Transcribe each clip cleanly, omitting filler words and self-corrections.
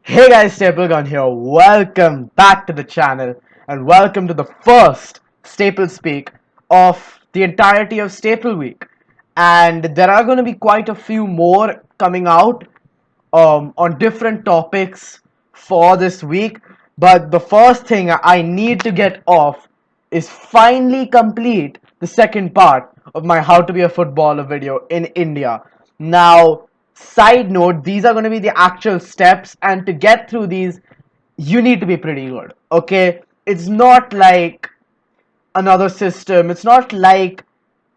Hey guys, StapleGun here. Welcome back to the channel and welcome to the first Staple Speak of the entirety of Staple Week. And there are going to be quite a few more coming out on different topics for this week. But the first thing I need to get off is finally complete the second part of my How to Be a Footballer video in India. Now, side note, these are going to be the actual steps, and to get through these, you need to be pretty good. Okay? It's not like another system. It's not like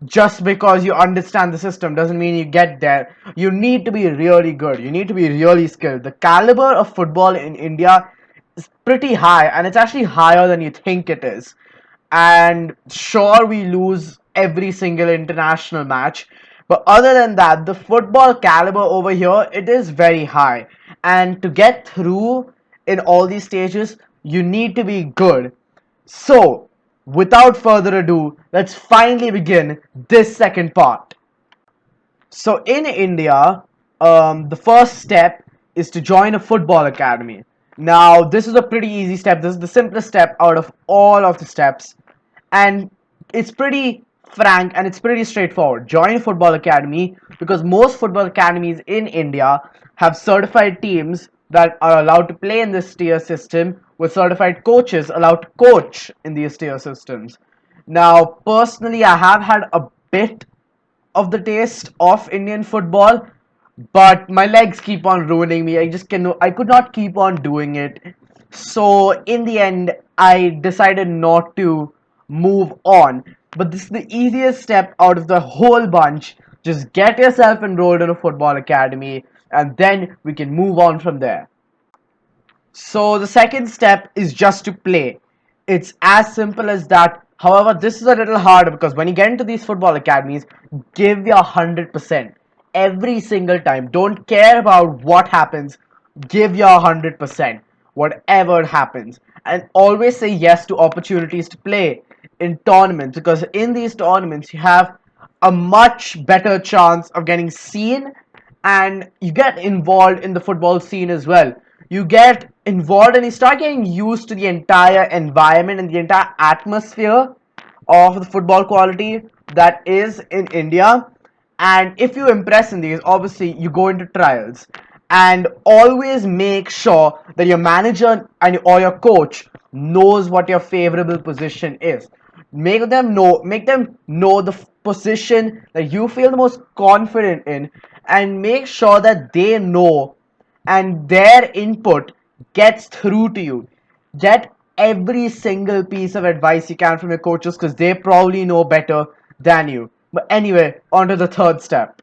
just because you understand the system doesn't mean you get there. You need to be really good. You need to be really skilled. The caliber of football in India is pretty high, and it's actually higher than you think it is. And sure, we lose every single international match, but other than that, the football caliber over here, it is very high. And to get through in all these stages, you need to be good. So, without further ado, let's finally begin this second part. So, in India, the first step is to join a football academy. Now, this is a pretty easy step. This is the simplest step out of all of the steps, and it's pretty frank and it's pretty straightforward. Join a football academy because most football academies in India have certified teams that are allowed to play in this tier system with certified coaches allowed to coach in these tier systems. Now, personally, I have had a bit of the taste of Indian football, but my legs keep on ruining me. I could not keep on doing it. So in the end, I decided not to move on. But this is the easiest step out of the whole bunch. Just get yourself enrolled in a football academy, and then we can move on from there. So the second step is just to play. It's as simple as that. However, this is a little harder because when you get into these football academies, give your 100% every single time. Don't care about what happens. Give your 100%, whatever happens. And always say yes to opportunities to play in tournaments, because in these tournaments, you have a much better chance of getting seen, and you get involved in the football scene as well. You get involved and you start getting used to the entire environment and the entire atmosphere of the football quality that is in India. And if you impress in these, obviously you go into trials, and always make sure that your manager and or your coach knows what your favorable position is. Make them know the position that you feel the most confident in, and make sure that they know and their input gets through to you. Get every single piece of advice you can from your coaches because they probably know better than you. But anyway, on to the third step.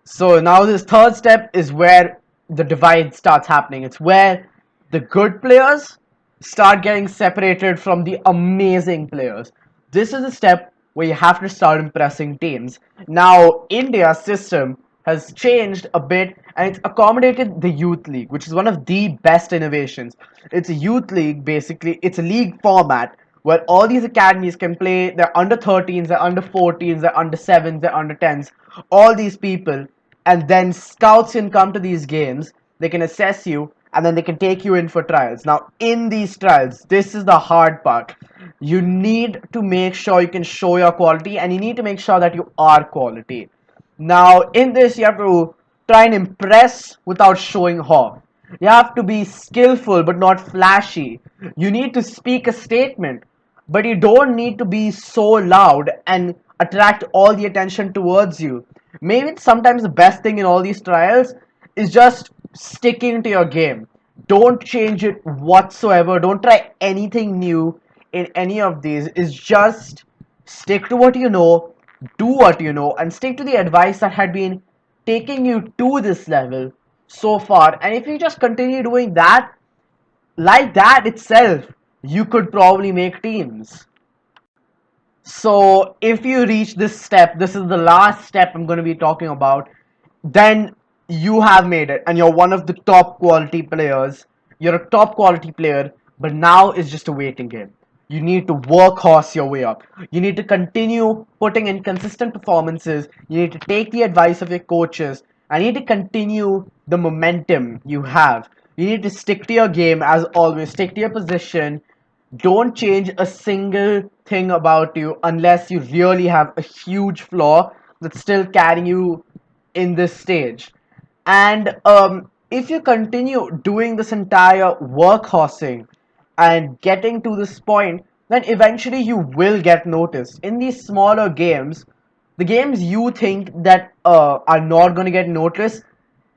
So now this third step is where the divide starts happening. It's where the good players start getting separated from the amazing players. This is a step where you have to start impressing teams. Now, India's system has changed a bit and it's accommodated the youth league, which is one of the best innovations. It's a youth league, basically. It's a league format where all these academies can play. They're under 13s, they're under 14s, they're under 7s, they're under 10s. All these people, and then scouts can come to these games. They can assess you, and then they can take you in for trials. Now, in these trials, this is the hard part. You need to make sure you can show your quality, and you need to make sure that you are quality. Now, in this, you have to try and impress without showing off. You have to be skillful but not flashy. You need to speak a statement, but you don't need to be so loud and attract all the attention towards you. Maybe sometimes the best thing in all these trials is just sticking to your game. Don't change it whatsoever. Don't try anything new in any of these. It's just stick to what you know, do what you know, and stick to the advice that had been taking you to this level so far. And if you just continue doing that, like that itself, you could probably make teams. So if you reach this step, this is the last step I'm going to be talking about, then you have made it and you're one of the top quality players. You're a top quality player, but now it's just a waiting game. You need to work horse your way up. You need to continue putting in consistent performances. You need to take the advice of your coaches. I need to continue the momentum you have. You need to stick to your game as always. Stick to your position. Don't change a single thing about you unless you really have a huge flaw that's still carrying you in this stage. And if you continue doing this entire workhorsing and getting to this point, then eventually you will get noticed. In these smaller games, the games you think that are not going to get noticed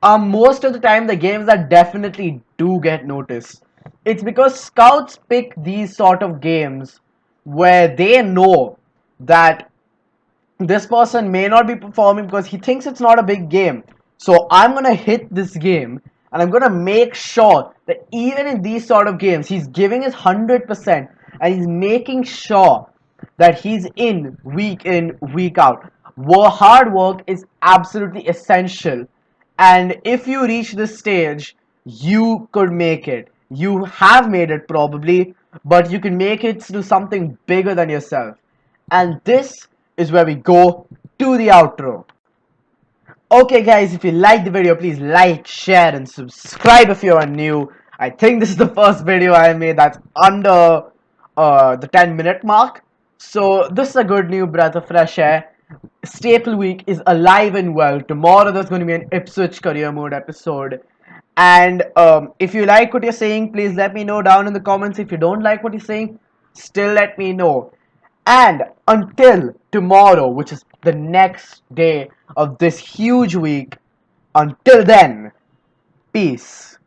are most of the time the games that definitely do get noticed. It's because scouts pick these sort of games where they know that this person may not be performing because he thinks it's not a big game. So I'm gonna hit this game and I'm gonna make sure that even in these sort of games, he's giving his 100% and he's making sure that he's in, week out. Hard work is absolutely essential. And if you reach this stage, you could make it. You have made it probably, but you can make it to something bigger than yourself. And this is where we go to the outro. Okay, guys, if you liked the video, please like, share, and subscribe if you are new. I think this is the first video I made that's under the 10-minute mark. So, this is a good new breath of fresh air. Staple Week is alive and well. Tomorrow, there's going to be an Ipswich Career Mode episode. And if you like what you're saying, please let me know down in the comments. If you don't like what you're saying, still let me know. And until tomorrow, which is the next day of this huge week, until then, peace.